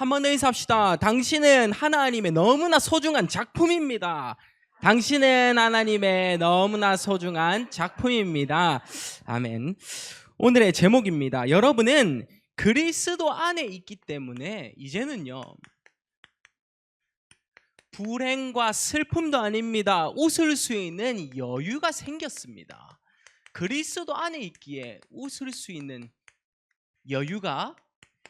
한번 더 인사합시다. 당신은 하나님의 너무나 소중한 작품입니다. 당신은 하나님의 너무나 소중한 작품입니다. 아멘. 오늘의 제목입니다. 여러분은 그리스도 안에 있기 때문에 이제는요, 불행과 슬픔도 아닙니다. 웃을 수 있는 여유가 생겼습니다. 그리스도 안에 있기에 웃을 수 있는 여유가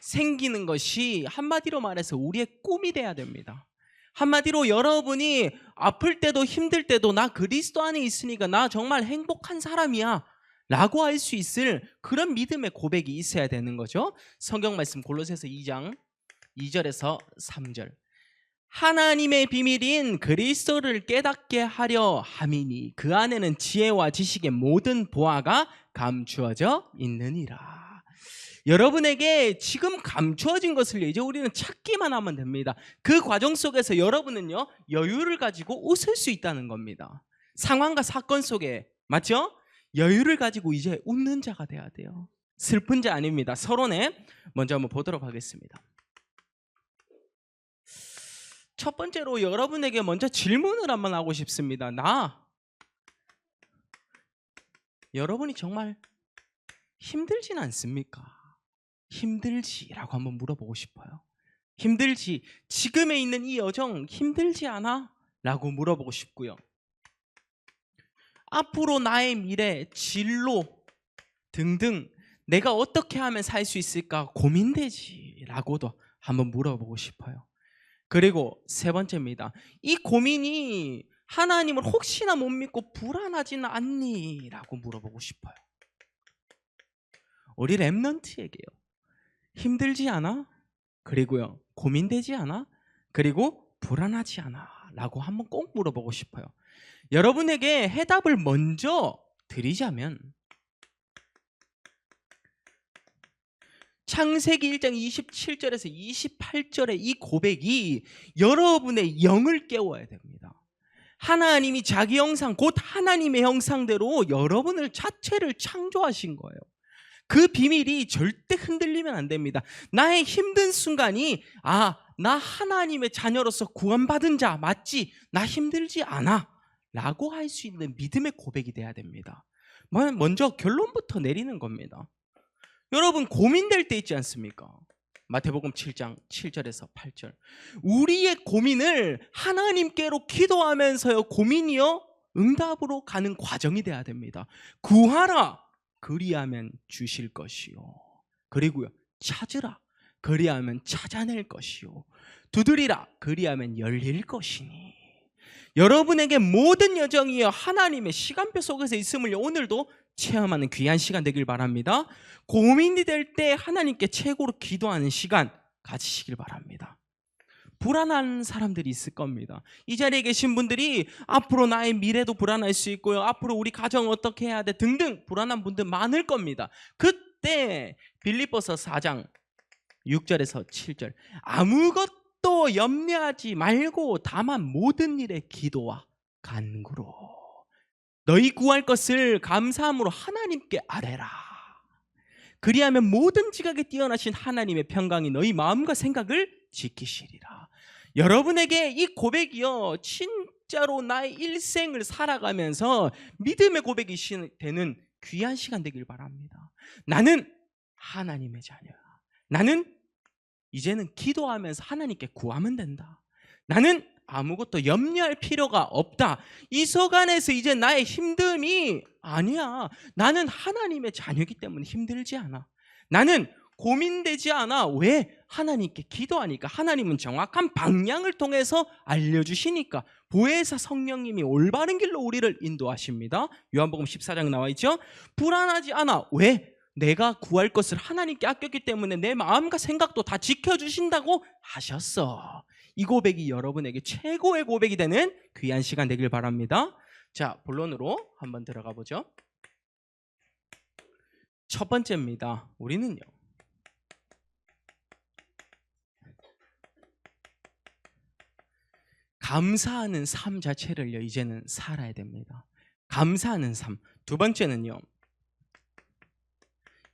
생기는 것이 한마디로 말해서 우리의 꿈이 돼야 됩니다. 한마디로 여러분이 아플 때도 힘들 때도 나 그리스도 안에 있으니까 나 정말 행복한 사람이야 라고 할 수 있을 그런 믿음의 고백이 있어야 되는 거죠. 성경 말씀 골로새서 2장 2절에서 3절. 하나님의 비밀인 그리스도를 깨닫게 하려 함이니 그 안에는 지혜와 지식의 모든 보화가 감추어져 있느니라. 여러분에게 지금 감추어진 것을 이제 우리는 찾기만 하면 됩니다. 그 과정 속에서 여러분은요, 여유를 가지고 웃을 수 있다는 겁니다. 상황과 사건 속에, 맞죠? 여유를 가지고 이제 웃는 자가 돼야 돼요. 슬픈 자 아닙니다. 서론에 먼저 한번 보도록 하겠습니다. 첫 번째로 여러분에게 먼저 질문을 한번 하고 싶습니다. 여러분이 정말 힘들진 않습니까? 힘들지라고 한번 물어보고 싶어요. 힘들지? 지금에 있는 이 여정 힘들지 않아? 라고 물어보고 싶고요. 앞으로 나의 미래, 진로 등등 내가 어떻게 하면 살 수 있을까 고민되지? 라고도 한번 물어보고 싶어요. 그리고 세 번째입니다. 이 고민이 하나님을 혹시나 못 믿고 불안하지는 않니? 라고 물어보고 싶어요. 우리 렘넌트에게요. 힘들지 않아? 그리고요, 고민되지 않아? 그리고 불안하지 않아? 라고 한번 꼭 물어보고 싶어요. 여러분에게 해답을 먼저 드리자면 창세기 1장 27절에서 28절의 이 고백이 여러분의 영을 깨워야 됩니다. 하나님이 자기 형상, 곧 하나님의 형상대로 여러분을 자체를 창조하신 거예요. 그 비밀이 절대 흔들리면 안 됩니다. 나의 힘든 순간이 나 하나님의 자녀로서 구원받은 자 맞지? 나 힘들지 않아 라고 할 수 있는 믿음의 고백이 돼야 됩니다. 먼저 결론부터 내리는 겁니다. 여러분 고민될 때 있지 않습니까? 마태복음 7장 7절에서 8절. 우리의 고민을 하나님께로 기도하면서요, 고민이요 응답으로 가는 과정이 돼야 됩니다. 구하라 그리하면 주실 것이요. 그리고요, 찾으라 그리하면 찾아낼 것이요. 두드리라 그리하면 열릴 것이니. 여러분에게 모든 여정이요 하나님의 시간표 속에서 있음을 오늘도 체험하는 귀한 시간 되길 바랍니다. 고민이 될 때 하나님께 최고로 기도하는 시간 가지시길 바랍니다. 불안한 사람들이 있을 겁니다. 이 자리에 계신 분들이 앞으로 나의 미래도 불안할 수 있고요, 앞으로 우리 가정 어떻게 해야 돼 등등 불안한 분들 많을 겁니다. 그때 빌립보서 4장 6절에서 7절. 아무것도 염려하지 말고 다만 모든 일에 기도와 간구로 너희 구할 것을 감사함으로 하나님께 아뢰라. 그리하면 모든 지각에 뛰어나신 하나님의 평강이 너희 마음과 생각을 지키시리라. 여러분에게 이 고백이요 진짜로 나의 일생을 살아가면서 믿음의 고백이 되는 귀한 시간 되길 바랍니다. 나는 하나님의 자녀야. 나는 이제는 기도하면서 하나님께 구하면 된다. 나는 아무것도 염려할 필요가 없다. 이 속안에서 이제 나의 힘듦이 아니야. 나는 하나님의 자녀이기 때문에 힘들지 않아. 나는 고민되지 않아. 왜? 하나님께 기도하니까. 하나님은 정확한 방향을 통해서 알려주시니까. 보혜사 성령님이 올바른 길로 우리를 인도하십니다. 요한복음 14장 나와 있죠. 불안하지 않아. 왜? 내가 구할 것을 하나님께 아꼈기 때문에 내 마음과 생각도 다 지켜주신다고 하셨어. 이 고백이 여러분에게 최고의 고백이 되는 귀한 시간 되길 바랍니다. 자, 본론으로 한번 들어가 보죠. 첫 번째입니다. 우리는요, 감사하는 삶 자체를요 이제는 살아야 됩니다. 감사하는 삶. 두 번째는요,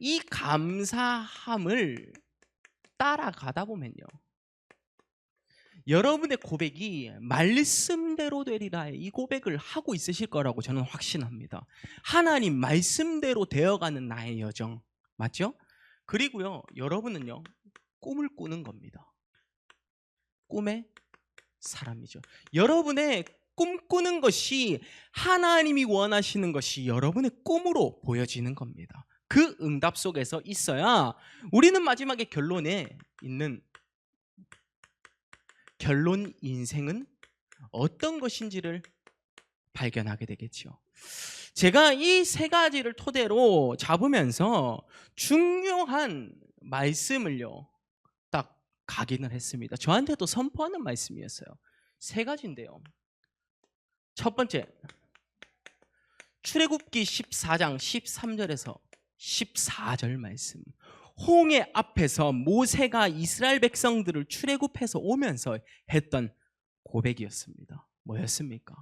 이 감사함을 따라가다 보면요 여러분의 고백이 말씀대로 되리라 이 고백을 하고 있으실 거라고 저는 확신합니다. 하나님 말씀대로 되어가는 나의 여정 맞죠? 그리고요 여러분은요 꿈을 꾸는 겁니다. 꿈의 사람이죠. 여러분의 꿈꾸는 것이 하나님이 원하시는 것이 여러분의 꿈으로 보여지는 겁니다. 그 응답 속에서 있어야 우리는 마지막에 결론에 있는 결론 인생은 어떤 것인지를 발견하게 되겠죠. 제가 이 세 가지를 토대로 잡으면서 중요한 말씀을요 딱 각인을 했습니다. 저한테도 선포하는 말씀이었어요. 세 가지인데요. 첫 번째, 출애굽기 14장 13절에서 14절 말씀. 홍해 앞에서 모세가 이스라엘 백성들을 출애굽해서 오면서 했던 고백이었습니다. 뭐였습니까?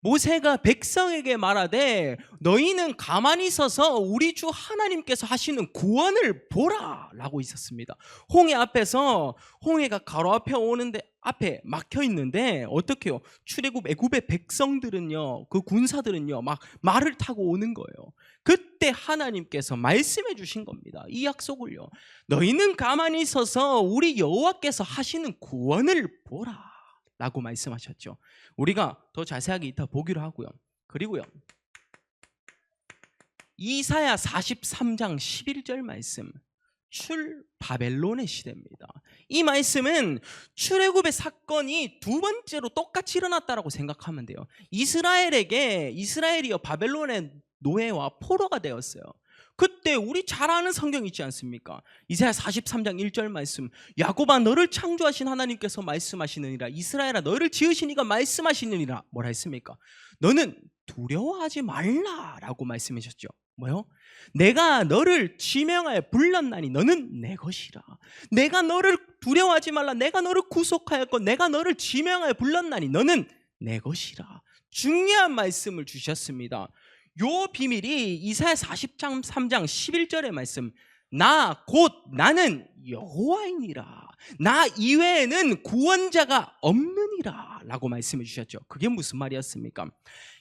모세가 백성에게 말하되 너희는 가만히 있어서 우리 주 하나님께서 하시는 구원을 보라 라고 있었습니다. 홍해 앞에서 홍해가 가로 앞에 오는데 앞에 막혀 있는데 어떻게 해요? 출애굽 애굽의 백성들은요 그 군사들은요 막 말을 타고 오는 거예요. 그때 하나님께서 말씀해 주신 겁니다. 이 약속을요 너희는 가만히 있어서 우리 여호와께서 하시는 구원을 보라 라고 말씀하셨죠. 우리가 더 자세하게 이따 보기로 하고요. 그리고요 이사야 43장 11절 말씀, 출 바벨론의 시대입니다. 이 말씀은 출애굽의 사건이 두 번째로 똑같이 일어났다라고 생각하면 돼요. 이스라엘이요 바벨론의 노예와 포로가 되었어요. 그때 우리 잘 아는 성경 있지 않습니까? 이사야 43장 1절 말씀, 야곱아 너를 창조하신 하나님께서 말씀하시느니라, 이스라엘아 너를 지으신 이가 말씀하시느니라. 뭐라 했습니까? 너는 두려워하지 말라라고 말씀하셨죠. 뭐요? 내가 너를 지명하여 불렀나니 너는 내 것이라. 내가 너를 두려워하지 말라. 내가 너를 구속하였고 내가 너를 지명하여 불렀나니 너는 내 것이라. 중요한 말씀을 주셨습니다. 요 비밀이 이사야 43장 11절의 말씀, 나 곧 나는 여호와이니라, 나 이외에는 구원자가 없느니라 라고 말씀해 주셨죠. 그게 무슨 말이었습니까?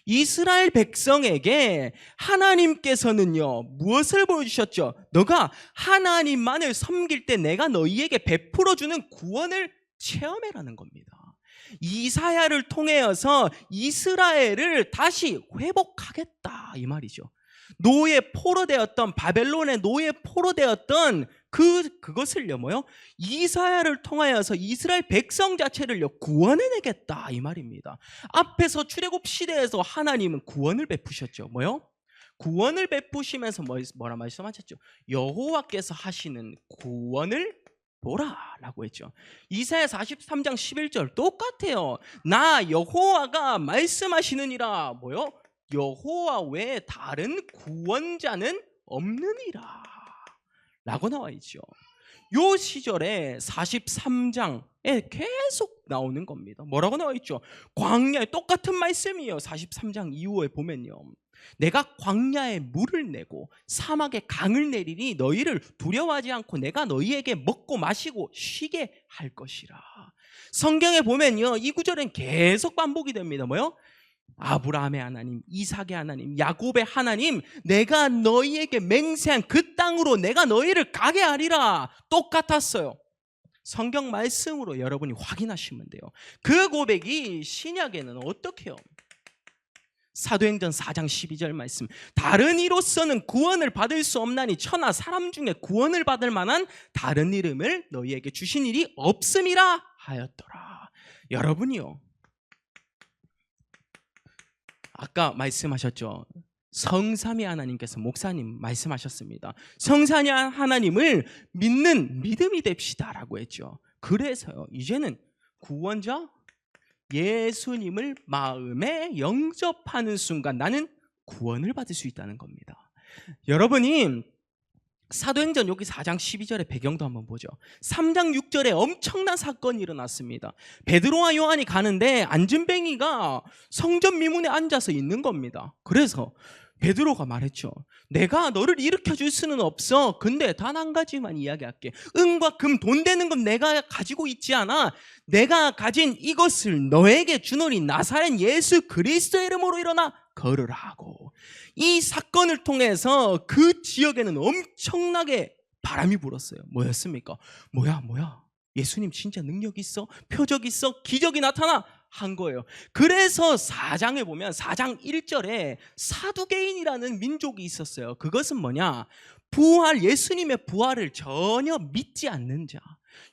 이스라엘 백성에게 하나님께서는요 무엇을 보여주셨죠? 너가 하나님만을 섬길 때 내가 너희에게 베풀어주는 구원을 체험해라는 겁니다. 이사야를 통해서 이스라엘을 다시 회복하겠다 이 말이죠. 노예 포로되었던 바벨론의 노예 포로되었던 그것을요 뭐요? 이사야를 통하여서 이스라엘 백성 자체를요 구원해내겠다 이 말입니다. 앞에서 출애굽 시대에서 하나님은 구원을 베푸셨죠. 뭐요? 구원을 베푸시면서 뭐라 말씀하셨죠? 여호와께서 하시는 구원을 보라 라고 했죠. 이사야 43장 11절 똑같아요. 나 여호와가 말씀하시느니라. 뭐요? 여호와 외에 다른 구원자는 없느니라 라고 나와 있죠. 요 시절에 43장에 계속 나오는 겁니다. 뭐라고 나와 있죠? 광야에 똑같은 말씀이에요. 43장 이후에 보면요 내가 광야에 물을 내고 사막에 강을 내리니 너희를 두려워하지 않고 내가 너희에게 먹고 마시고 쉬게 할 것이라. 성경에 보면요 이 구절은 계속 반복이 됩니다. 뭐요? 아브라함의 하나님, 이삭의 하나님, 야곱의 하나님, 내가 너희에게 맹세한 그 땅으로 내가 너희를 가게 하리라. 똑같았어요. 성경 말씀으로 여러분이 확인하시면 돼요. 그 고백이 신약에는 어떻게 해요? 사도행전 4장 12절 말씀, 다른 이로서는 구원을 받을 수 없나니 천하 사람 중에 구원을 받을 만한 다른 이름을 너희에게 주신 일이 없음이라 하였더라. 여러분이요 아까 말씀하셨죠. 성삼위 하나님께서 목사님 말씀하셨습니다. 성삼위 하나님을 믿는 믿음이 됩시다 라고 했죠. 그래서요 이제는 구원자 예수님을 마음에 영접하는 순간 나는 구원을 받을 수 있다는 겁니다. 여러분이 사도행전 여기 4장 12절의 배경도 한번 보죠. 3장 6절에 엄청난 사건이 일어났습니다. 베드로와 요한이 가는데 안진뱅이가 성전 미문에 앉아서 있는 겁니다. 그래서 베드로가 말했죠. 내가 너를 일으켜줄 수는 없어. 근데 단 한 가지만 이야기할게. 은과 금, 돈 되는 건 내가 가지고 있지 않아. 내가 가진 이것을 너에게 주노니 나사렛 예수 그리스도의 이름으로 일어나 걸으라 하고, 이 사건을 통해서 그 지역에는 엄청나게 바람이 불었어요. 뭐였습니까? 뭐야 예수님 진짜 능력 있어? 표적 있어? 기적이 나타나? 한 거예요. 그래서 4장에 보면 4장 1절에 사두개인이라는 민족이 있었어요. 그것은 뭐냐? 예수님의 부활을 전혀 믿지 않는 자.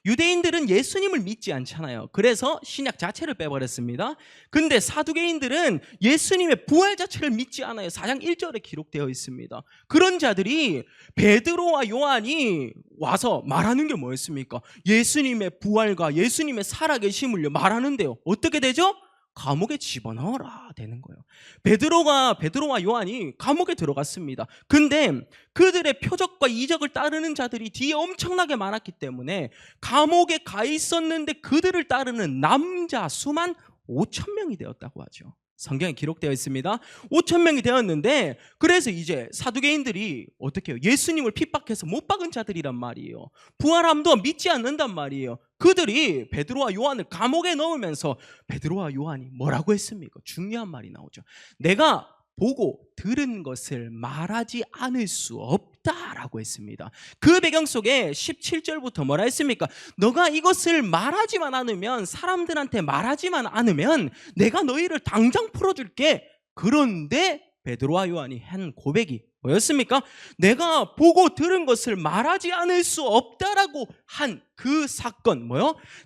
유대인들은 예수님을 믿지 않잖아요. 그래서 신약 자체를 빼버렸습니다. 근데 사두개인들은 예수님의 부활 자체를 믿지 않아요. 4장 1절에 기록되어 있습니다. 그런 자들이 베드로와 요한이 와서 말하는 게 뭐였습니까? 예수님의 부활과 예수님의 살아계심을 말하는데요. 어떻게 되죠? 감옥에 집어넣어라 되는 거예요. 베드로와 요한이 감옥에 들어갔습니다. 근데 그들의 표적과 이적을 따르는 자들이 뒤에 엄청나게 많았기 때문에 감옥에 가 있었는데 그들을 따르는 남자 수만 5,000명이 되었다고 하죠. 성경에 기록되어 있습니다. 5,000명이 되었는데, 그래서 이제 사두개인들이 어떻게 해요? 예수님을 핍박해서 못 박은 자들이란 말이에요. 부활함도 믿지 않는단 말이에요. 그들이 베드로와 요한을 감옥에 넣으면서 베드로와 요한이 뭐라고 했습니까? 중요한 말이 나오죠. 내가 보고 들은 것을 말하지 않을 수 없다라고 했습니다. 그 배경 속에 17절부터 뭐라 했습니까? 너가 이것을 말하지만 않으면, 사람들한테 말하지만 않으면 내가 너희를 당장 풀어줄게. 그런데 베드로와 요한이 한 고백이 뭐였습니까? 내가 보고 들은 것을 말하지 않을 수 없다라고 한 그 사건,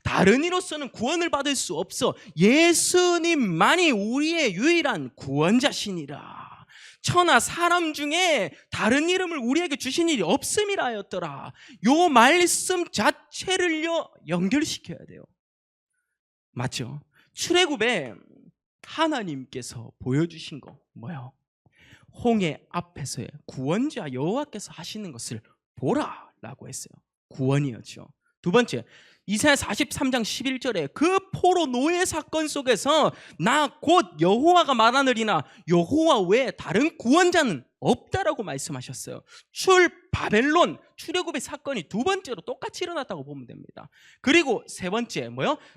다른 이로서는 구원을 받을 수 없어. 예수님만이 우리의 유일한 구원자시니라. 천하 사람 중에 다른 이름을 우리에게 주신 일이 없음이라 하였더라. 요 말씀 자체를요 연결시켜야 돼요. 맞죠? 출애굽에 하나님께서 보여주신 거 뭐예요? 홍해 앞에서의 구원자 여호와께서 하시는 것을 보라라고 했어요. 구원이었죠. 두 번째, 이사야 43장 11절에 그 포로 노예 사건 속에서 나 곧 여호와가 말하느니라, 여호와 외에 다른 구원자는 없다라고 말씀하셨어요. 바벨론 출애굽의 사건이 두 번째로 똑같이 일어났다고 보면 됩니다. 그리고 세 번째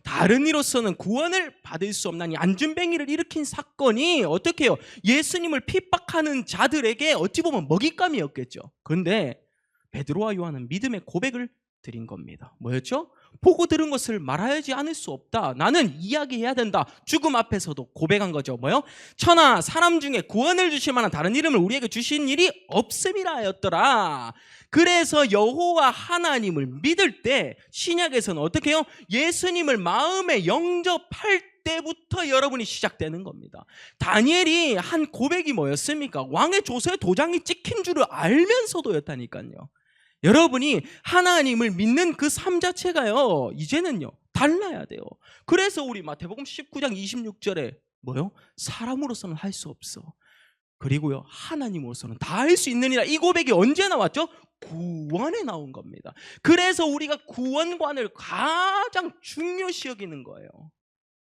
다른 이로서는 구원을 받을 수 없나니 안준뱅이를 일으킨 사건이 어떻게 해요? 예수님을 핍박하는 자들에게 어찌 보면 먹잇감이었겠죠. 그런데 베드로와 요한은 믿음의 고백을 드린 겁니다. 뭐였죠? 보고 들은 것을 말하지 않을 수 없다. 나는 이야기해야 된다. 죽음 앞에서도 고백한 거죠. 천하 사람 중에 구원을 주실 만한 다른 이름을 우리에게 주신 일이 없음이라 하였더라. 그래서 여호와 하나님을 믿을 때 신약에서는 어떻게 해요? 예수님을 마음에 영접할 때부터 여러분이 시작되는 겁니다. 다니엘이 한 고백이 뭐였습니까? 왕의 조서에 도장이 찍힌 줄을 알면서도였다니까요. 여러분이 하나님을 믿는 그 삶 자체가요 이제는요 달라야 돼요. 그래서 우리 마태복음 19장 26절에 사람으로서는 할 수 없어. 그리고요 하나님으로서는 다 할 수 있느니라. 이 고백이 언제 나왔죠? 구원에 나온 겁니다. 그래서 우리가 구원관을 가장 중요시 여기는 거예요.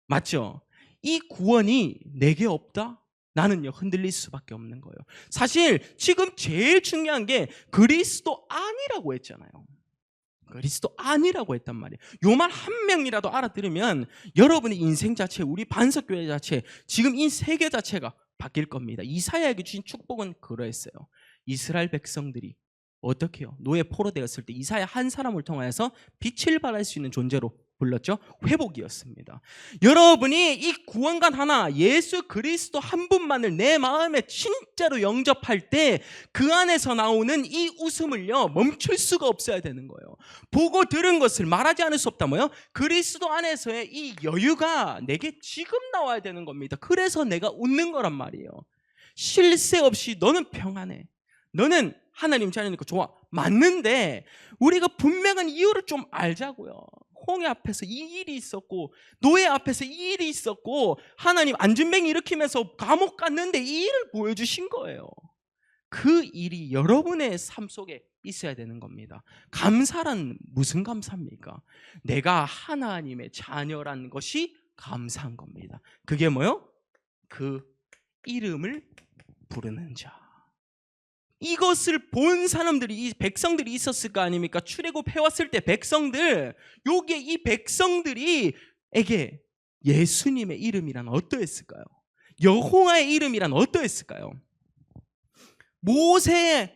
맞죠? 이 구원이 내게 없다? 나는요 흔들릴 수밖에 없는 거예요. 사실 지금 제일 중요한 게 그리스도 아니라고 했잖아요. 그리스도 아니라고 했단 말이에요. 요 말 한 명이라도 알아들으면 여러분의 인생 자체, 우리 반석교회 자체, 지금 이 세계 자체가 바뀔 겁니다. 이사야에게 주신 축복은 그러했어요. 이스라엘 백성들이 어떻게 해요? 노예 포로되었을 때 이사야 한 사람을 통해서 빛을 발할 수 있는 존재로 불렀죠. 회복이었습니다. 여러분이 이 구원관 하나, 예수 그리스도 한 분만을 내 마음에 진짜로 영접할 때 그 안에서 나오는 이 웃음을요 멈출 수가 없어야 되는 거예요. 보고 들은 것을 말하지 않을 수 없다. 그리스도 안에서의 이 여유가 내게 지금 나와야 되는 겁니다. 그래서 내가 웃는 거란 말이에요. 쉴 새 없이 너는 평안해, 너는 하나님 자녀니까 좋아, 맞는데 우리가 분명한 이유를 좀 알자고요. 홍해 앞에서 이 일이 있었고, 노예 앞에서 이 일이 있었고, 하나님 안준뱅이 일으키면서 감옥 갔는데 이 일을 보여주신 거예요. 그 일이 여러분의 삶 속에 있어야 되는 겁니다. 감사란 무슨 감사입니까? 내가 하나님의 자녀란 것이 감사한 겁니다. 그게 그 이름을 부르는 자. 이것을 본 사람들이, 이 백성들이 있었을 거 아닙니까? 출애굽 해왔을 때 백성들, 요게 이 백성들이에게 예수님의 이름이란 어떠했을까요? 여호와의 이름이란 어떠했을까요? 모세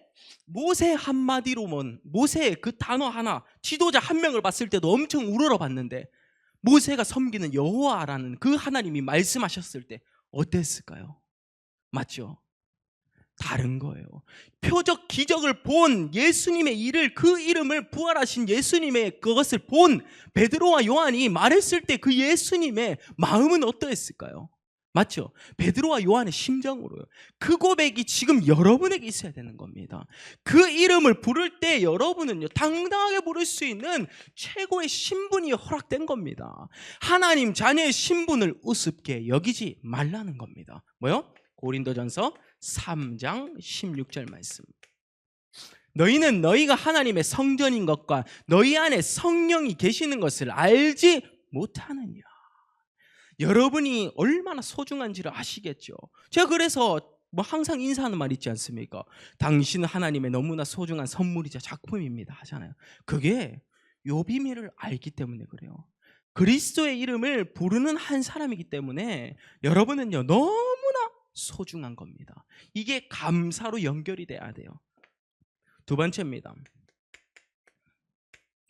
한마디로만, 모세 그 단어 하나, 지도자 한 명을 봤을 때도 엄청 우러러봤는데 모세가 섬기는 여호와라는 그 하나님이 말씀하셨을 때 어땠을까요? 맞죠? 다른 거예요. 표적 기적을 본 예수님의 일을, 그 이름을, 부활하신 예수님의 그것을 본 베드로와 요한이 말했을 때 그 예수님의 마음은 어떠했을까요? 맞죠? 베드로와 요한의 심정으로요. 그 고백이 지금 여러분에게 있어야 되는 겁니다. 그 이름을 부를 때 여러분은요, 당당하게 부를 수 있는 최고의 신분이 허락된 겁니다. 하나님 자녀의 신분을 우습게 여기지 말라는 겁니다. 뭐요? 고린도전서 3장 16절 말씀. 너희는 너희가 하나님의 성전인 것과 너희 안에 성령이 계시는 것을 알지 못하느냐. 여러분이 얼마나 소중한지를 아시겠죠. 제가 그래서 항상 인사하는 말 있지 않습니까? 당신은 하나님의 너무나 소중한 선물이자 작품입니다 하잖아요. 그게 요 비밀을 알기 때문에 그래요. 그리스도의 이름을 부르는 한 사람이기 때문에 여러분은요, 너무나 소중한 겁니다. 이게 감사로 연결이 돼야 돼요. 두 번째입니다.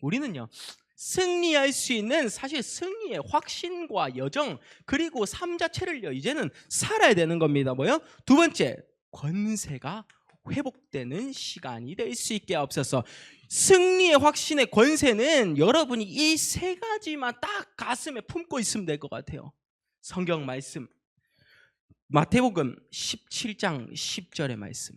우리는요, 승리할 수 있는, 사실 승리의 확신과 여정, 그리고 삶 자체를요, 이제는 살아야 되는 겁니다. 뭐요? 두 번째, 권세가 회복되는 시간이 될 수 있게 하옵소서. 승리의 확신의 권세는 여러분이 이 세 가지만 딱 가슴에 품고 있으면 될 것 같아요. 성경 말씀, 마태복음 17장 10절의 말씀.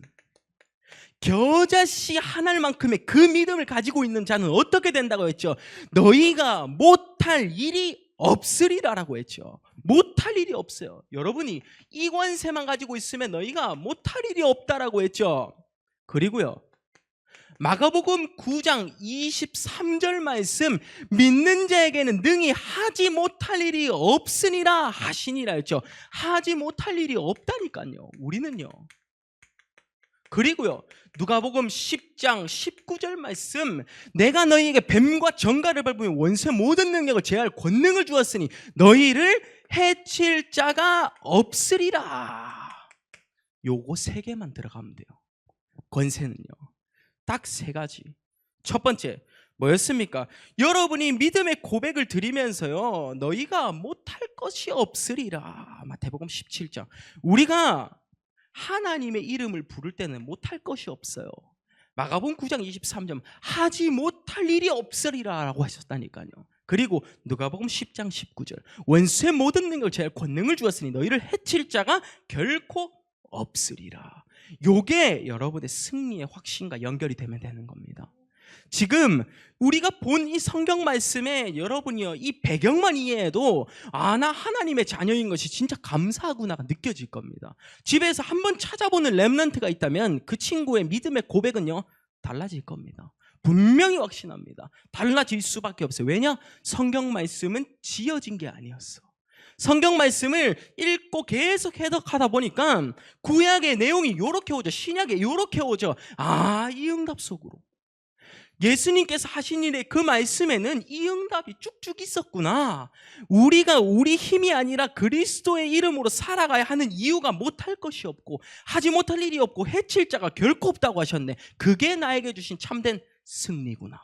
겨자씨 하나만큼의 그 믿음을 가지고 있는 자는 어떻게 된다고 했죠? 너희가 못할 일이 없으리라라고 했죠. 못할 일이 없어요. 여러분이 이 권세만 가지고 있으면 너희가 못할 일이 없다라고 했죠. 그리고요, 마가복음 9장 23절 말씀, 믿는 자에게는 능히 하지 못할 일이 없으니라 하시니라 했죠. 하지 못할 일이 없다니까요, 우리는요. 그리고요, 누가복음 10장 19절 말씀, 내가 너희에게 뱀과 정갈을 밟으며 원수의 모든 능력을 제할 권능을 주었으니 너희를 해칠 자가 없으리라. 요거 세 개만 들어가면 돼요. 권세는요, 딱 세 가지. 첫 번째 뭐였습니까? 여러분이 믿음의 고백을 드리면서요, 너희가 못할 것이 없으리라. 마태복음 17장. 우리가 하나님의 이름을 부를 때는 못할 것이 없어요. 마가복음 9장 23절, 하지 못할 일이 없으리라라고 하셨다니까요. 그리고 누가복음 10장 19절, 원수의 모든 능력을 제할 권능을 주었으니 너희를 해칠 자가 결코 없으리라. 요게 여러분의 승리의 확신과 연결이 되면 되는 겁니다. 지금 우리가 본 이 성경 말씀에 여러분이요, 이 배경만 이해해도 나 하나님의 자녀인 것이 진짜 감사하구나가 느껴질 겁니다. 집에서 한번 찾아보는 렘넌트가 있다면 그 친구의 믿음의 고백은요, 달라질 겁니다. 분명히 확신합니다. 달라질 수밖에 없어요. 왜냐? 성경 말씀은 지어진 게 아니었어. 성경 말씀을 읽고 계속 해석하다 보니까 구약의 내용이 이렇게 오죠. 신약에 이렇게 오죠. 이 응답 속으로 예수님께서 하신 일의 그 말씀에는 이 응답이 쭉쭉 있었구나. 우리가 우리 힘이 아니라 그리스도의 이름으로 살아가야 하는 이유가 못할 것이 없고 하지 못할 일이 없고 해칠 자가 결코 없다고 하셨네. 그게 나에게 주신 참된 승리구나.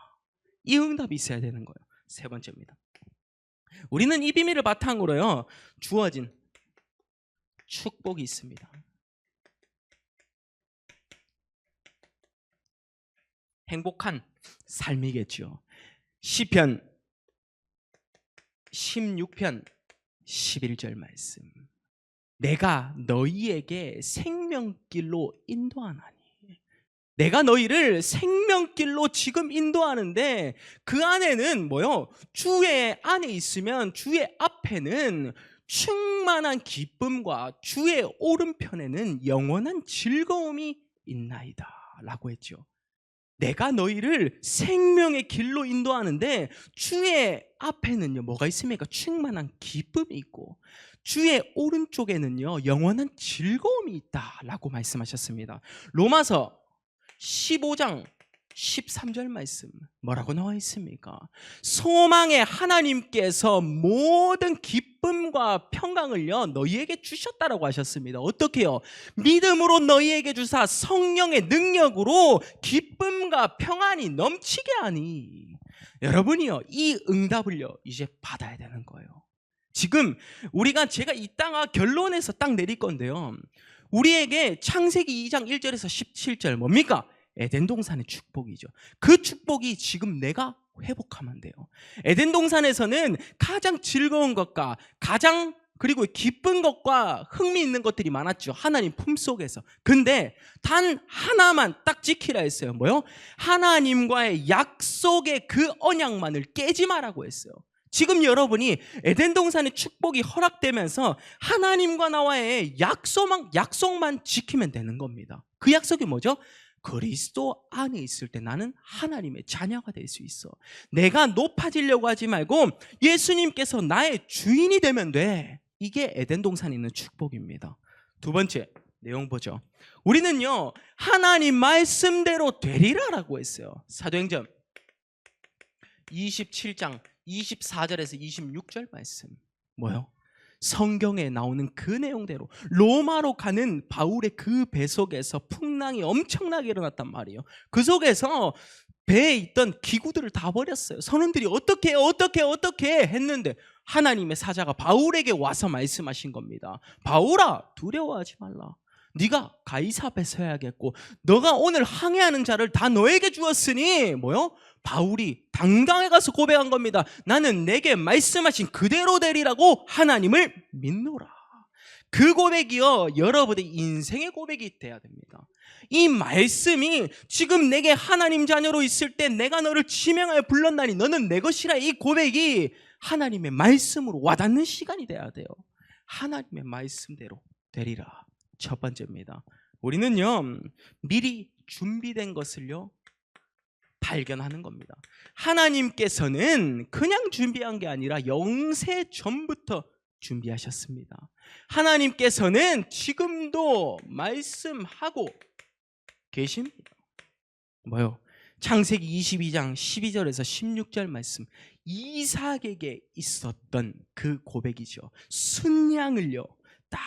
이 응답이 있어야 되는 거예요. 세 번째입니다. 우리는 이 비밀을 바탕으로요, 주어진 축복이 있습니다. 행복한 삶이겠죠. 시편 16편 11절 말씀. 내가 너희에게 생명길로 인도하나니. 내가 너희를 생명길로 지금 인도하는데 그 안에는 뭐요? 주의 안에 있으면 주의 앞에는 충만한 기쁨과 주의 오른편에는 영원한 즐거움이 있나이다 라고 했죠. 내가 너희를 생명의 길로 인도하는데 주의 앞에는요 뭐가 있습니까? 충만한 기쁨이 있고 주의 오른쪽에는요 영원한 즐거움이 있다라고 말씀하셨습니다. 로마서 15장 13절 말씀 뭐라고 나와 있습니까? 소망의 하나님께서 모든 기쁨과 평강을요 너희에게 주셨다라고 하셨습니다. 어떻게요? 믿음으로 너희에게 주사 성령의 능력으로 기쁨과 평안이 넘치게 하니. 여러분이요 이 응답을요 이제 받아야 되는 거예요. 지금 제가 이따가 결론에서 딱 내릴 건데요, 우리에게 창세기 2장 1절에서 17절 뭡니까? 에덴 동산의 축복이죠. 그 축복이 지금 내가 회복하면 돼요. 에덴 동산에서는 가장 즐거운 것과 그리고 기쁜 것과 흥미있는 것들이 많았죠. 하나님 품속에서. 근데 단 하나만 딱 지키라 했어요. 뭐요? 하나님과의 약속의 그 언약만을 깨지 마라고 했어요. 지금 여러분이 에덴 동산의 축복이 허락되면서 하나님과 나와의 약속만 지키면 되는 겁니다. 그 약속이 뭐죠? 그리스도 안에 있을 때 나는 하나님의 자녀가 될 수 있어. 내가 높아지려고 하지 말고 예수님께서 나의 주인이 되면 돼. 이게 에덴 동산에 있는 축복입니다. 두 번째 내용 보죠. 우리는요 하나님 말씀대로 되리라라고 했어요. 사도행전 27장 24절에서 26절 말씀 뭐요? 성경에 나오는 그 내용대로 로마로 가는 바울의 그 배 속에서 풍랑이 엄청나게 일어났단 말이에요. 그 속에서 배에 있던 기구들을 다 버렸어요. 선원들이 어떻게 했는데 하나님의 사자가 바울에게 와서 말씀하신 겁니다. 바울아 두려워하지 말라. 네가 가이사 앞에 서야겠고 너가 오늘 항해하는 자를 다 너에게 주었으니 뭐요? 바울이 당당히 가서 고백한 겁니다. 나는 내게 말씀하신 그대로 되리라고 하나님을 믿노라. 그 고백이요 여러분의 인생의 고백이 돼야 됩니다. 이 말씀이 지금 내게 하나님 자녀로 있을 때 내가 너를 지명하여 불렀나니 너는 내 것이라, 이 고백이 하나님의 말씀으로 와닿는 시간이 돼야 돼요. 하나님의 말씀대로 되리라. 첫 번째입니다. 우리는요 미리 준비된 것을요 발견하는 겁니다. 하나님께서는 그냥 준비한 게 아니라 영세 전부터 준비하셨습니다. 하나님께서는 지금도 말씀하고 계십니다. 뭐요? 창세기 22장 12절에서 16절 말씀, 이삭에게 있었던 그 고백이죠. 순양을요 딱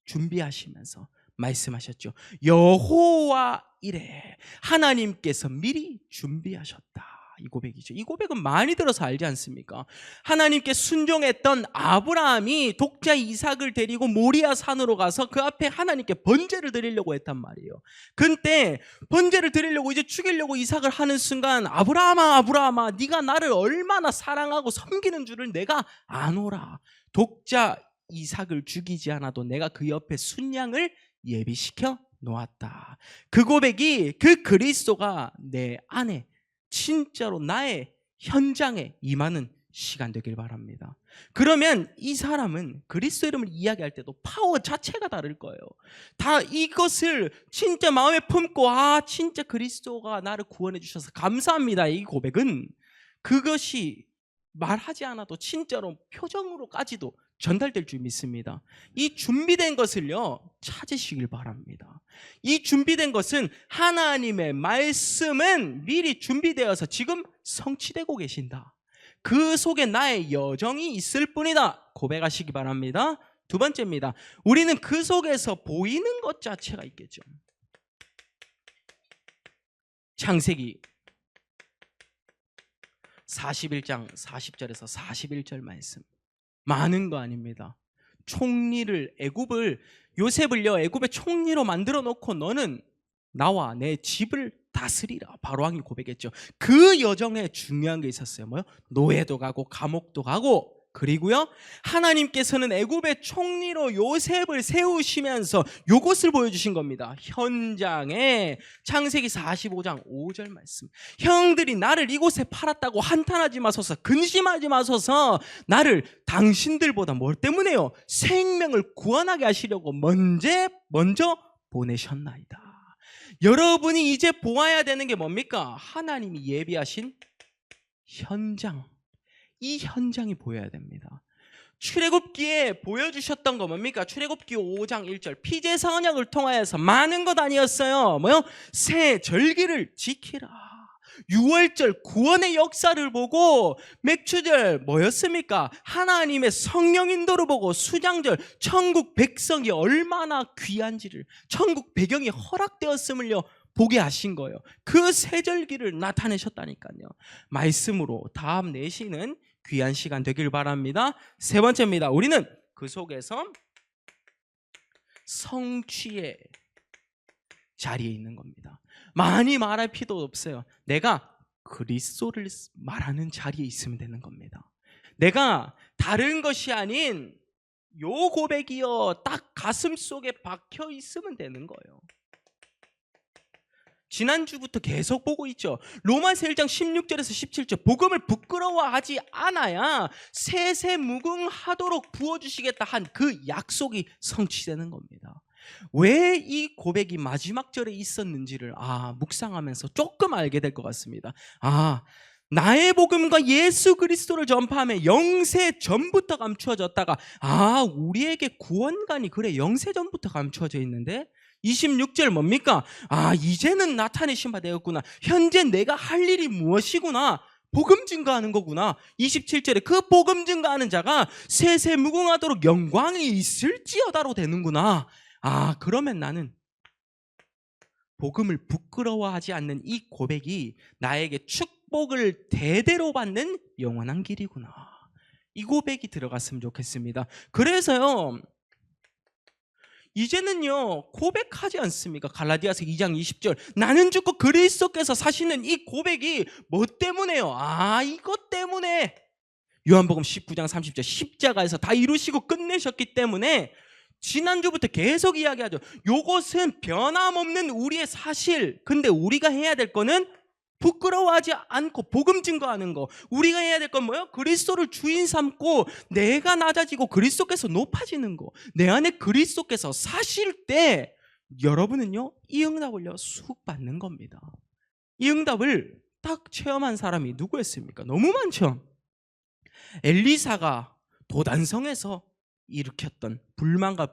준비하시면서 말씀하셨죠. 여호와 이래, 하나님께서 미리 준비하셨다. 이 고백이죠. 이 고백은 많이 들어서 알지 않습니까? 하나님께 순종했던 아브라함이 독자 이삭을 데리고 모리아 산으로 가서 그 앞에 하나님께 번제를 드리려고 했단 말이에요. 근데 번제를 드리려고 이제 죽이려고 이삭을 하는 순간 아브라함아 네가 나를 얼마나 사랑하고 섬기는 줄을 내가 아노라. 독자 이삭을 죽이지 않아도 내가 그 옆에 순양을 예비시켜 놓았다. 그 고백이, 그 그리스도가 내 안에 진짜로 나의 현장에 임하는 시간 되길 바랍니다. 그러면 이 사람은 그리스도 이름을 이야기할 때도 파워 자체가 다를 거예요. 다 이것을 진짜 마음에 품고 진짜 그리스도가 나를 구원해 주셔서 감사합니다. 이 고백은 그것이 말하지 않아도 진짜로 표정으로까지도 전달될 줄 믿습니다. 이 준비된 것을요 찾으시길 바랍니다. 이 준비된 것은 하나님의 말씀은 미리 준비되어서 지금 성취되고 계신다. 그 속에 나의 여정이 있을 뿐이다. 고백하시기 바랍니다. 두 번째입니다. 우리는 그 속에서 보이는 것 자체가 있겠죠. 창세기 41장 40절에서 41절 말씀, 많은 거 아닙니다. 총리를, 요셉을요 애굽의 총리로 만들어 놓고 너는 나와 내 집을 다스리라. 바로왕이 고백했죠. 그 여정에 중요한 게 있었어요. 뭐요? 노예도 가고 감옥도 가고, 그리고요 하나님께서는 애굽의 총리로 요셉을 세우시면서 요것을 보여주신 겁니다. 현장에 창세기 45장 5절 말씀, 형들이 나를 이곳에 팔았다고 한탄하지 마소서, 근심하지 마소서, 나를 당신들보다 뭘 때문에요? 생명을 구원하게 하시려고 먼저 보내셨나이다. 여러분이 이제 보아야 되는 게 뭡니까? 하나님이 예비하신 현장. 이 현장이 보여야 됩니다. 출애굽기에 보여주셨던 거 뭡니까? 출애굽기 5장 1절 피제사 언약을 통하여서 많은 것 아니었어요. 뭐요? 새 절기를 지키라. 6월절 구원의 역사를 보고 맥추절 뭐였습니까? 하나님의 성령 인도를 보고 수장절 천국 백성이 얼마나 귀한지를 천국 배경이 허락되었음을요 보게 하신 거예요. 그 새 절기를 나타내셨다니까요. 말씀으로 다음 내시는 귀한 시간 되길 바랍니다. 세 번째입니다. 우리는 그 속에서 성취의 자리에 있는 겁니다. 많이 말할 필요 없어요. 내가 그리스도를 말하는 자리에 있으면 되는 겁니다. 내가 다른 것이 아닌 요 고백이요 딱 가슴 속에 박혀 있으면 되는 거예요. 지난주부터 계속 보고 있죠. 로마서 1장 16절에서 17절 복음을 부끄러워하지 않아야 세세무궁하도록 부어주시겠다 한 그 약속이 성취되는 겁니다. 왜 이 고백이 마지막 절에 있었는지를 묵상하면서 조금 알게 될 것 같습니다. 나의 복음과 예수 그리스도를 전파하며 영세 전부터 감추어졌다가 우리에게 구원관이 그래 영세 전부터 감추어져 있는데 26절 뭡니까? 이제는 나타내신 바 되었구나. 현재 내가 할 일이 무엇이구나. 복음 증거하는 거구나. 27절에 그 복음 증거하는 자가 세세무궁하도록 영광이 있을지어다로 되는구나. 그러면 나는 복음을 부끄러워하지 않는 이 고백이 나에게 축복을 대대로 받는 영원한 길이구나. 이 고백이 들어갔으면 좋겠습니다. 그래서요 이제는요 고백하지 않습니까? 갈라디아서 2장 20절 나는 죽고 그리스도께서 사시는 이 고백이 뭐 때문에요? 이것 때문에 요한복음 19장 30절 십자가에서 다 이루시고 끝내셨기 때문에 지난주부터 계속 이야기하죠. 요것은 변함없는 우리의 사실. 근데 우리가 해야 될 거는 부끄러워하지 않고 복음 증거하는 거. 우리가 해야 될 건 뭐예요? 그리스도를 주인 삼고 내가 낮아지고 그리스도께서 높아지는 거. 내 안에 그리스도께서 사실 때 여러분은요 이 응답을요 쑥 받는 겁니다. 이 응답을 딱 체험한 사람이 누구였습니까? 너무 많죠. 엘리사가 도단성에서 일으켰던 불만과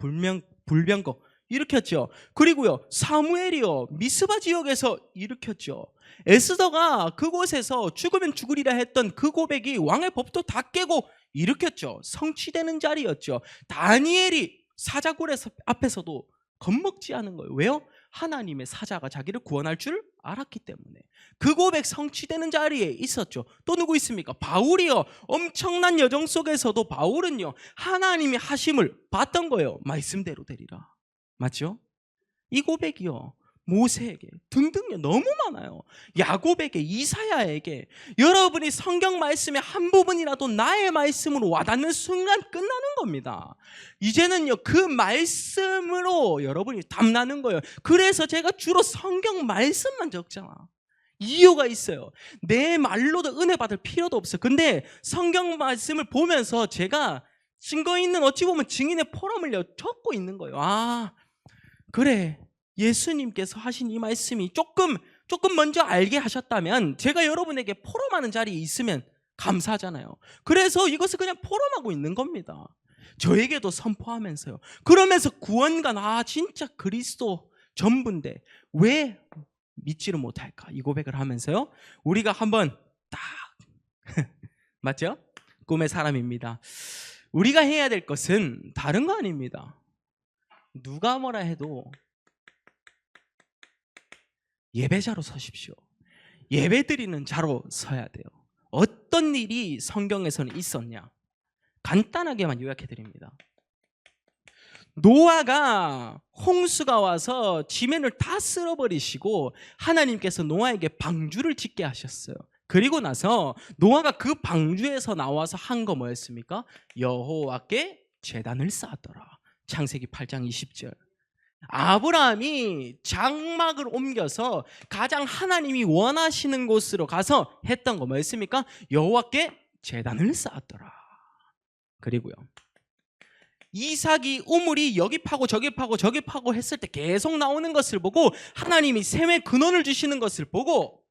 불병거 일으켰죠. 그리고요 사무엘이요 미스바 지역에서 일으켰죠. 에스더가 그곳에서 죽으면 죽으리라 했던 그 고백이 왕의 법도 다 깨고 일으켰죠. 성취되는 자리였죠. 다니엘이 사자굴 앞에서도 겁먹지 않은 거예요. 왜요? 하나님의 사자가 자기를 구원할 줄 알았기 때문에 그 고백 성취되는 자리에 있었죠. 또 누구 있습니까? 바울이요. 엄청난 여정 속에서도 바울은요 하나님이 하심을 봤던 거예요. 말씀대로 되리라. 맞죠? 이 고백이요 모세에게 등등요 너무 많아요. 야곱에게, 이사야에게. 여러분이 성경 말씀의 한 부분이라도 나의 말씀으로 와닿는 순간 끝나는 겁니다. 이제는요 그 말씀으로 여러분이 탐나는 거예요. 그래서 제가 주로 성경 말씀만 적잖아. 이유가 있어요. 내 말로도 은혜 받을 필요도 없어요. 근데 성경 말씀을 보면서 제가 증거 있는 어찌 보면 증인의 포럼을 적고 있는 거예요. 그래 예수님께서 하신 이 말씀이 조금 먼저 알게 하셨다면 제가 여러분에게 포럼하는 자리에 있으면 감사하잖아요. 그래서 이것을 그냥 포럼하고 있는 겁니다. 저에게도 선포하면서요. 그러면서 구원관 진짜 그리스도 전부인데 왜 믿지를 못할까? 이 고백을 하면서요 우리가 한번 딱 맞죠? 꿈의 사람입니다. 우리가 해야 될 것은 다른 거 아닙니다. 누가 뭐라 해도 예배자로 서십시오. 예배드리는 자로 서야 돼요. 어떤 일이 성경에서는 있었냐? 간단하게만 요약해 드립니다. 노아가 홍수가 와서 지면을 다 쓸어버리시고 하나님께서 노아에게 방주를 짓게 하셨어요. 그리고 나서 노아가 그 방주에서 나와서 한 거 뭐였습니까? 여호와께 제단을 쌓았더라. 창세기 8장 20절. 아브라함이 장막을 옮겨서 가장 하나님이 원하시는 곳으로 가서 했던 거 뭐였습니까? 여호와께 제단을 쌓았더라. 그리고요 이삭이 우물이 여기 파고 저기 파고 저기 파고 했을 때 계속 나오는 것을 보고 하나님이 샘의 근원을 주시는 것을 보고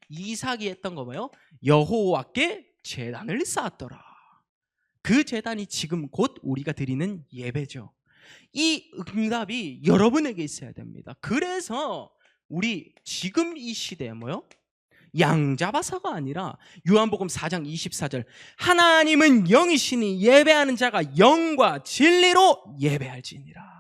이삭이 했던 거 뭐예요? 여호와께 제단을 쌓았더라. 그 제단이 지금 곧 우리가 드리는 예배죠. 이 응답이 여러분에게 있어야 됩니다. 그래서 우리 지금 이 시대에 뭐요? 양잡아서가 아니라 요한복음 4장 24절 하나님은 영이시니 예배하는 자가 영과 진리로 예배할지니라.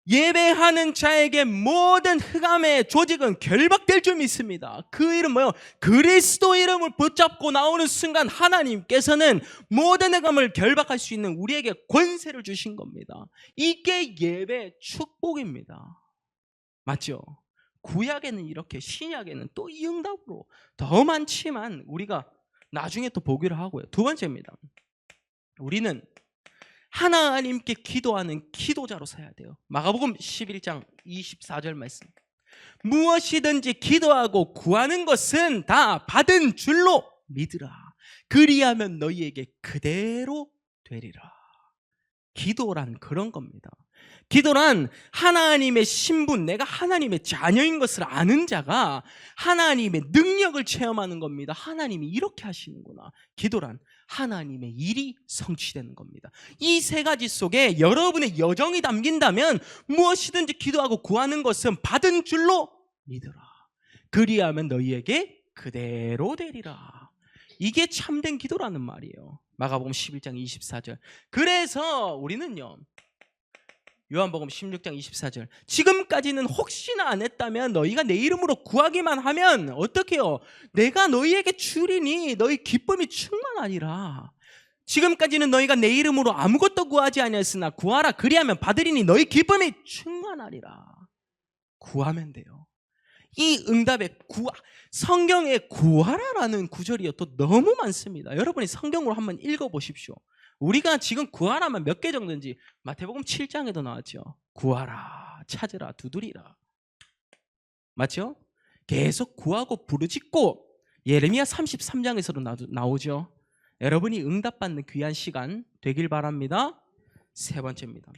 예배하는 자에게 모든 흑암의 조직은 결박될 줄 믿습니다. 그 이름 뭐요? 그리스도 이름을 붙잡고 나오는 순간 하나님께서는 모든 흑암을 결박할 수 있는 우리에게 권세를 주신 겁니다. 이게 예배 축복입니다. 맞죠? 구약에는 이렇게, 신약에는 또 이 응답으로 더 많지만 우리가 나중에 또 보기로 하고요. 두 번째입니다. 우리는 하나님께 기도하는 기도자로 서야 돼요. 마가복음 11장 24절 말씀. 무엇이든지 기도하고 구하는 것은 다 받은 줄로 믿으라. 그리하면 너희에게 그대로 되리라. 기도란 그런 겁니다. 기도란 하나님의 신분, 내가 하나님의 자녀인 것을 아는 자가 하나님의 능력을 체험하는 겁니다. 하나님이 이렇게 하시는구나. 기도란 하나님의 일이 성취되는 겁니다. 이 세 가지 속에 여러분의 여정이 담긴다면 무엇이든지 기도하고 구하는 것은 받은 줄로 믿으라. 그리하면 너희에게 그대로 되리라. 이게 참된 기도라는 말이에요. 마가복음 11장 24절. 그래서 우리는요, 요한복음 16장 24절. 지금까지는 혹시나 안 했다면 너희가 내 이름으로 구하기만 하면 어떻게 해요? 내가 너희에게 주리니 너희 기쁨이 충만하니라. 지금까지는 너희가 내 이름으로 아무것도 구하지 아니하였으나 구하라. 그리하면 받으리니 너희 기쁨이 충만하리라. 구하면 돼요. 이 응답에 성경에 구하라라는 구절이 또 너무 많습니다. 여러분이 성경으로 한번 읽어보십시오. 우리가 지금 구하라면 몇 개 정도인지 마태복음 7장에도 나왔죠. 구하라, 찾으라, 두드리라. 맞죠? 계속 구하고 부르짖고 예레미야 33장에서도 나오죠. 여러분이 응답받는 귀한 시간 되길 바랍니다. 세 번째입니다.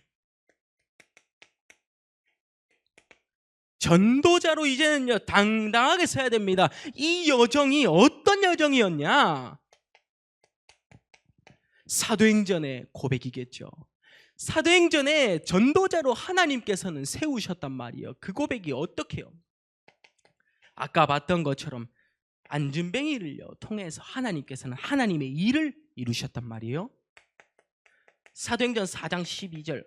전도자로 이제는요 당당하게 서야 됩니다. 이 여정이 어떤 여정이었냐? 사도행전의 고백이겠죠. 사도행전에 전도자로 하나님께서는 세우셨단 말이에요. 그 고백이 어떻게 해요? 아까 봤던 것처럼 안준뱅이를요 통해서 하나님께서는 하나님의 일을 이루셨단 말이에요. 사도행전 4장 12절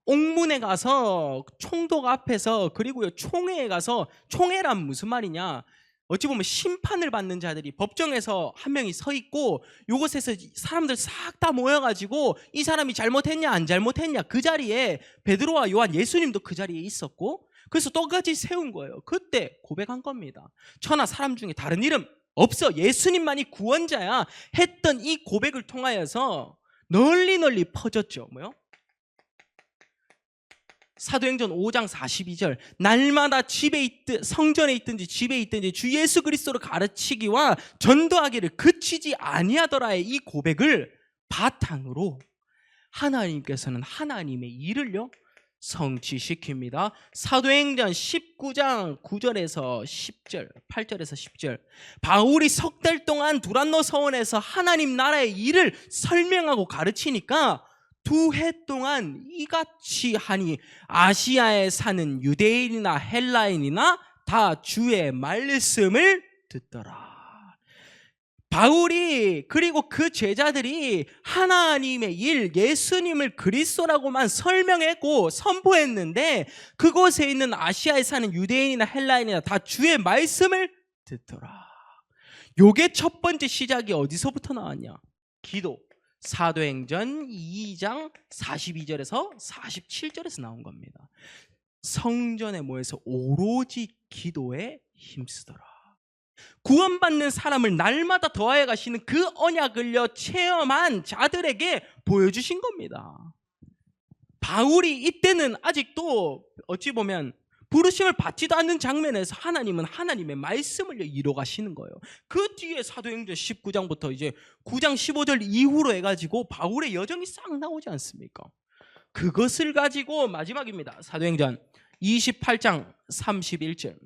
옥문에 가서 총독 앞에서, 그리고요 총회에 가서, 총회란 무슨 말이냐, 어찌 보면 심판을 받는 자들이 법정에서 한 명이 서 있고 요곳에서 사람들 싹 다 모여가지고 이 사람이 잘못했냐 안 잘못했냐, 그 자리에 베드로와 요한, 예수님도 그 자리에 있었고, 그래서 똑같이 세운 거예요. 그때 고백한 겁니다. 천하 사람 중에 다른 이름 없어, 예수님만이 구원자야 했던 이 고백을 통하여서 널리 퍼졌죠. 뭐요? 사도행전 5장 42절 날마다 성전에 있든지 집에 있든지 주 예수 그리스도를 가르치기와 전도하기를 그치지 아니하더라의 이 고백을 바탕으로 하나님께서는 하나님의 일을요 성취시킵니다. 사도행전 19장 9절에서 10절, 8절에서 10절 바울이 석 달 동안 두란노 서원에서 하나님 나라의 일을 설명하고 가르치니까 2해 동안 이같이 하니 아시아에 사는 유대인이나 헬라인이나 다 주의 말씀을 듣더라. 바울이 그리고 그 제자들이 하나님의 일, 예수님을 그리스도라고만 설명했고 선포했는데 그곳에 있는 아시아에 사는 유대인이나 헬라인이나 다 주의 말씀을 듣더라. 요게 첫 번째 시작이 어디서부터 나왔냐? 기도. 사도행전 2장 42절에서 47절에서 나온 겁니다. 성전에 모여서 오로지 기도에 힘쓰더라. 구원받는 사람을 날마다 더하여 가시는 그 언약을요 체험한 자들에게 보여주신 겁니다. 바울이 이때는 아직도 어찌 보면 부르심을 받지도 않는 장면에서 하나님은 하나님의 말씀을 이뤄 가시는 거예요. 그 뒤에 사도행전 19장부터 이제 9장 15절 이후로 해가지고 바울의 여정이 싹 나오지 않습니까? 그것을 가지고 마지막입니다. 사도행전 28장 31절.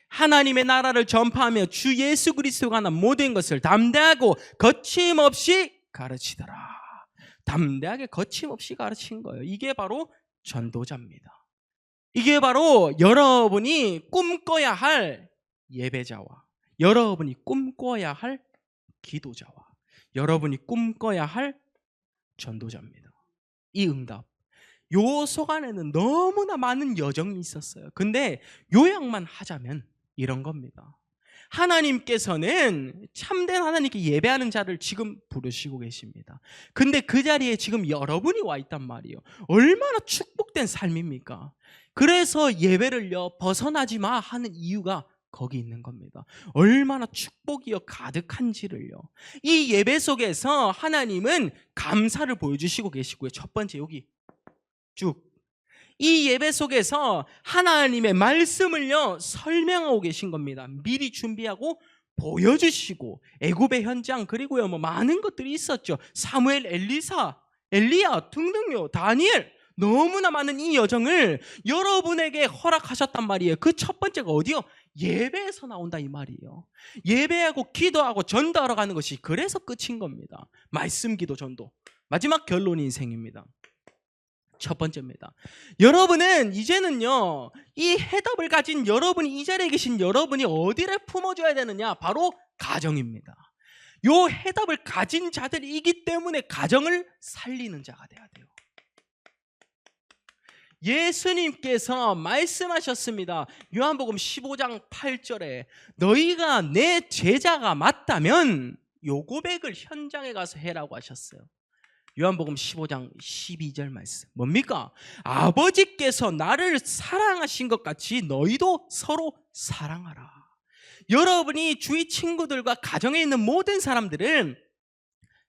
하나님의 나라를 전파하며 주 예수 그리스도가 관한 모든 것을 담대하고 거침없이 가르치더라. 담대하게 거침없이 가르친 거예요. 이게 바로 전도자입니다. 이게 바로 여러분이 꿈꿔야 할 예배자와 여러분이 꿈꿔야 할 기도자와 여러분이 꿈꿔야 할 전도자입니다. 이 응답. 요 속안에는 너무나 많은 여정이 있었어요. 근데 요약만 하자면 이런 겁니다. 하나님께서는 참된 하나님께 예배하는 자를 지금 부르시고 계십니다. 근데 그 자리에 지금 여러분이 와 있단 말이에요. 얼마나 축복된 삶입니까? 그래서 예배를요 벗어나지 마 하는 이유가 거기 있는 겁니다. 얼마나 축복이요 가득한지를요. 이 예배 속에서 하나님은 감사를 보여주시고 계시고요. 첫 번째 여기 쭉 이 예배 속에서 하나님의 말씀을요 설명하고 계신 겁니다. 미리 준비하고 보여주시고 애굽의 현장 그리고요 뭐 많은 것들이 있었죠. 사무엘, 엘리사, 엘리야 등등요 다니엘 너무나 많은 이 여정을 여러분에게 허락하셨단 말이에요. 그 첫 번째가 어디요? 예배에서 나온다 이 말이에요. 예배하고 기도하고 전도하러 가는 것이 그래서 끝인 겁니다. 말씀, 기도, 전도. 마지막 결론이 인생입니다. 첫 번째입니다. 여러분은 이제는요 이 해답을 가진 여러분이 이 자리에 계신 여러분이 어디를 품어줘야 되느냐? 바로 가정입니다. 요 해답을 가진 자들이기 때문에 가정을 살리는 자가 돼야 돼요. 예수님께서 말씀하셨습니다. 요한복음 15장 8절에 너희가 내 제자가 맞다면 요 고백을 현장에 가서 해라고 하셨어요. 요한복음 15장 12절 말씀 뭡니까? 아버지께서 나를 사랑하신 것 같이 너희도 서로 사랑하라. 여러분이 주위 친구들과 가정에 있는 모든 사람들은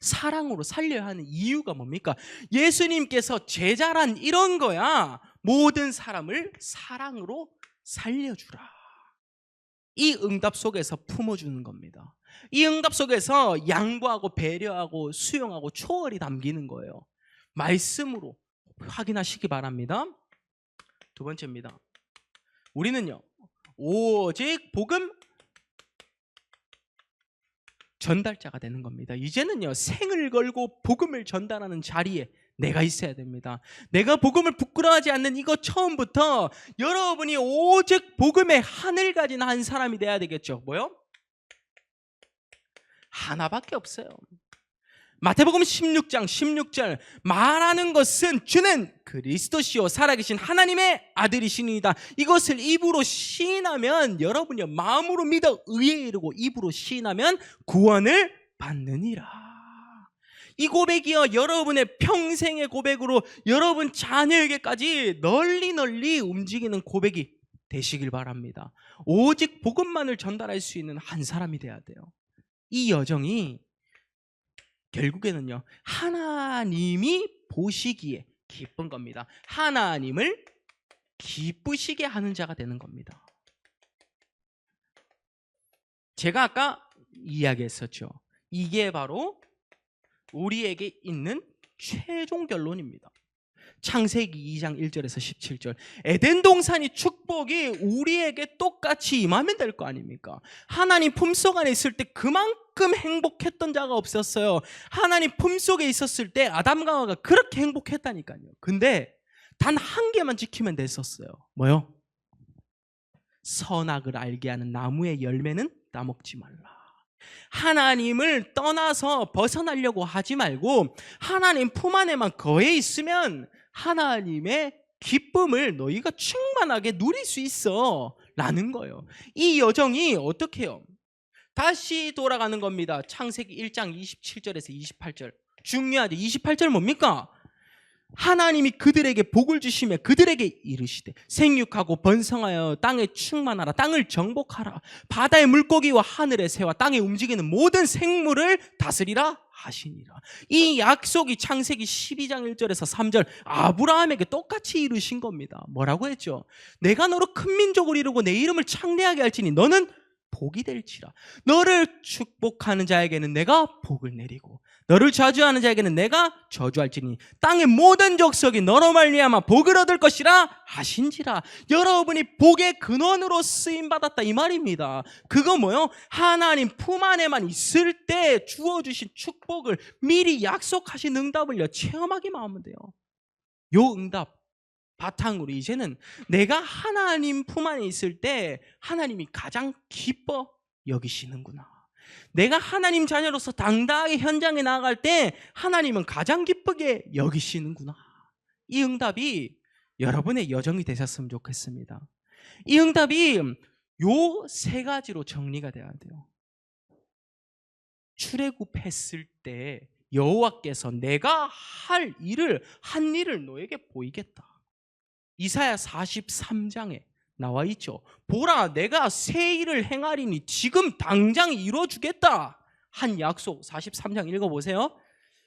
사랑으로 살려야 하는 이유가 뭡니까? 예수님께서 제자란 이런 거야. 모든 사람을 사랑으로 살려주라. 이 응답 속에서 품어주는 겁니다. 이 응답 속에서 양보하고 배려하고 수용하고 초월이 담기는 거예요. 말씀으로 확인하시기 바랍니다. 두 번째입니다. 우리는요 오직 복음 전달자가 되는 겁니다. 이제는요 생을 걸고 복음을 전달하는 자리에 내가 있어야 됩니다. 내가 복음을 부끄러워하지 않는 이거 처음부터 여러분이 오직 복음의 하늘 가진 한 사람이 돼야 되겠죠. 뭐요? 하나밖에 없어요. 마태복음 16장 16절 말하는 것은 주는 그리스도시요 살아계신 하나님의 아들이시니이다. 이것을 입으로 시인하면 여러분이 마음으로 믿어 의에 이르고 입으로 시인하면 구원을 받느니라. 이 고백이요 여러분의 평생의 고백으로 여러분 자녀에게까지 널리 움직이는 고백이 되시길 바랍니다. 오직 복음만을 전달할 수 있는 한 사람이 돼야 돼요. 이 여정이 결국에는요 하나님이 보시기에 기쁜 겁니다. 하나님을 기쁘시게 하는 자가 되는 겁니다. 제가 아까 이야기했었죠. 이게 바로 우리에게 있는 최종 결론입니다. 창세기 2장 1절에서 17절 에덴 동산이 축복이 우리에게 똑같이 임하면 될 거 아닙니까? 하나님 품속 안에 있을 때 그만큼 행복했던 자가 없었어요. 하나님 품속에 있었을 때 아담과 하와가 그렇게 행복했다니까요. 근데 단 한 개만 지키면 됐었어요. 뭐요? 선악을 알게 하는 나무의 열매는 따먹지 말라. 하나님을 떠나서 벗어나려고 하지 말고 하나님 품 안에만 거해 있으면 하나님의 기쁨을 너희가 충만하게 누릴 수 있어 라는 거예요. 이 여정이 어떻게 해요? 다시 돌아가는 겁니다. 창세기 1장 27절에서 28절 중요하죠. 28절 뭡니까? 하나님이 그들에게 복을 주시며 그들에게 이르시되 생육하고 번성하여 땅에 충만하라. 땅을 정복하라. 바다의 물고기와 하늘의 새와 땅에 움직이는 모든 생물을 다스리라 하시니라. 이 약속이 창세기 12장 1절에서 3절 아브라함에게 똑같이 이루신 겁니다. 뭐라고 했죠? 내가 너로 큰 민족을 이루고 내 이름을 창대하게 할지니 너는 복이 될지라. 너를 축복하는 자에게는 내가 복을 내리고 너를 저주하는 자에게는 내가 저주할지니 땅의 모든 족속이 너로 말미암아 복을 얻을 것이라 하신지라. 여러분이 복의 근원으로 쓰임받았다 이 말입니다. 그거 뭐요? 하나님 품 안에만 있을 때 주어주신 축복을 미리 약속하신 응답을요 체험하기만 하면 돼요. 요 응답 바탕으로 이제는 내가 하나님 품 안에 있을 때 하나님이 가장 기뻐 여기시는구나. 내가 하나님 자녀로서 당당하게 현장에 나아갈 때 하나님은 가장 기쁘게 여기시는구나. 이 응답이 여러분의 여정이 되셨으면 좋겠습니다. 이 응답이 요 세 가지로 정리가 돼야 돼요. 출애굽했을 때 여호와께서 내가 한 일을 너에게 보이겠다. 이사야 43장에 나와 있죠. 보라, 내가 새 일을 행하리니 지금 당장 이루어주겠다 한 약속. 43장 읽어보세요.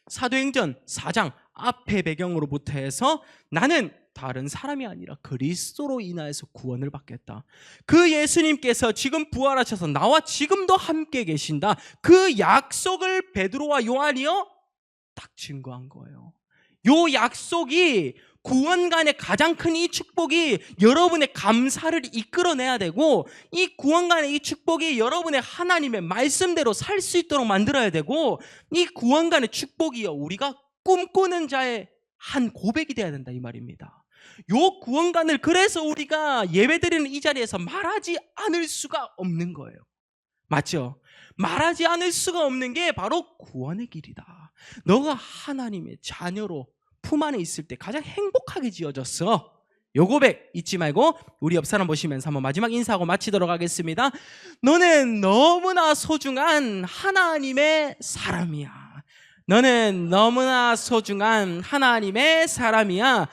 사도행전 4장 앞에 배경으로부터 해서 나는 다른 사람이 아니라 그리스도로 인하여서 구원을 받겠다. 그 예수님께서 지금 부활하셔서 나와 지금도 함께 계신다. 그 약속을 베드로와 요한이요 딱 증거한 거예요. 요 약속이 구원간의 가장 큰 이 축복이 여러분의 감사를 이끌어내야 되고, 이 구원간의 이 축복이 여러분의 하나님의 말씀대로 살 수 있도록 만들어야 되고, 이 구원간의 축복이요 우리가 꿈꾸는 자의 한 고백이 돼야 된다 이 말입니다. 요 구원간을 그래서 우리가 예배드리는 이 자리에서 말하지 않을 수가 없는 거예요. 맞죠? 말하지 않을 수가 없는 게 바로 구원의 길이다. 너가 하나님의 자녀로 품 안에 있을 때 가장 행복하게 지어졌어. 요 고백 잊지 말고 우리 옆 사람 보시면서 한번 마지막 인사하고 마치도록 하겠습니다. 너는 너무나 소중한 하나님의 사람이야. 너는 너무나 소중한 하나님의 사람이야.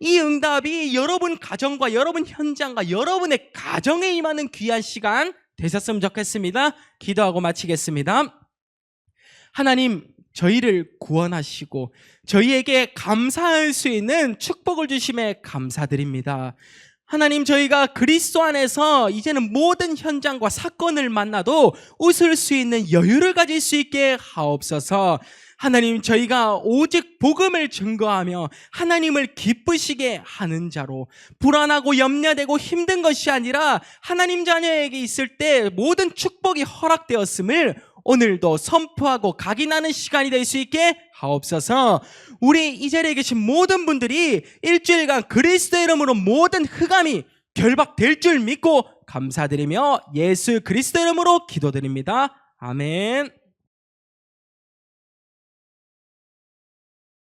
이 응답이 여러분 가정과 여러분 현장과 여러분의 가정에 임하는 귀한 시간 되셨으면 좋겠습니다. 기도하고 마치겠습니다. 하나님, 저희를 구원하시고 저희에게 감사할 수 있는 축복을 주심에 감사드립니다. 하나님, 저희가 그리스도 안에서 이제는 모든 현장과 사건을 만나도 웃을 수 있는 여유를 가질 수 있게 하옵소서. 하나님, 저희가 오직 복음을 증거하며 하나님을 기쁘시게 하는 자로, 불안하고 염려되고 힘든 것이 아니라 하나님 자녀에게 있을 때 모든 축복이 허락되었음을 오늘도 선포하고 각인하는 시간이 될 수 있게 하옵소서. 우리 이 자리에 계신 모든 분들이 일주일간 그리스도의 이름으로 모든 흑암이 결박될 줄 믿고 감사드리며 예수 그리스도의 이름으로 기도드립니다. 아멘.